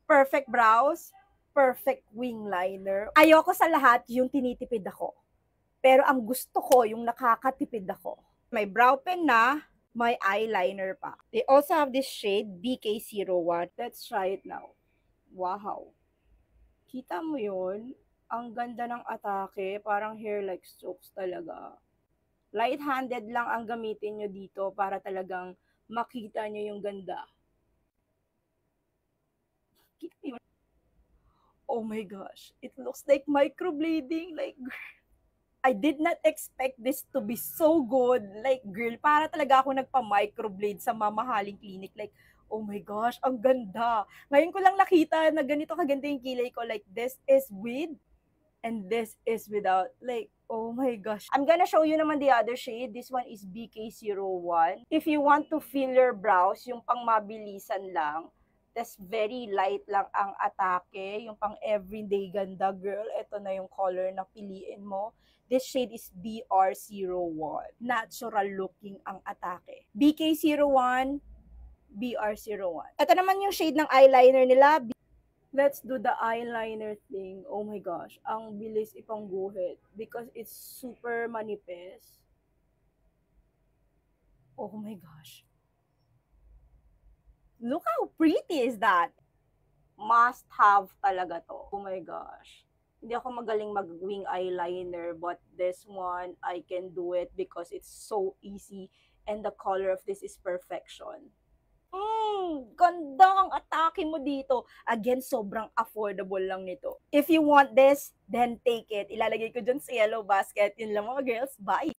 Perfect brows, perfect wing liner. Ayoko sa lahat yung tinitipid ako. Pero ang gusto ko yung nakakatipid ako. May brow pen na, may eyeliner pa. They also have this shade, BK01. Let's try it now. Wow. Kita mo yun? Ang ganda ng atake. Parang hair-like strokes talaga. Light-handed lang ang gamitin nyo dito para talagang makita nyo yung ganda. Kita mo yun? Oh my gosh. It looks like microblading. Like, I did not expect this to be so good. Like, girl, para talaga ako nagpa-microblade sa mamahaling clinic. Like, oh my gosh, ang ganda. Ngayon ko lang nakita na ganito kaganda yung kilay ko. Like, this is with and this is without. Like, oh my gosh. I'm gonna show you naman the other shade. This one is BK01. If you want to fill your brows, yung pang mabilisan lang, tas very light lang ang atake, yung pang everyday ganda, girl, ito na yung color na piliin mo. This shade is BR01. Natural looking ang atake. BK01, BR01. Ito naman yung shade ng eyeliner nila. Let's do the eyeliner thing. Oh my gosh, ang bilis ipangguhit because it's super manipis. Oh my gosh. Look how pretty is that. Must have talaga to. Oh my gosh. Hindi ako magaling mag-wing eyeliner, but this one, I can do it because it's so easy and the color of this is perfection. Ganda ang atake mo dito. Again, sobrang affordable lang nito. If you want this, then take it. Ilalagay ko dyan sa yellow basket. Yun lang mga girls. Bye!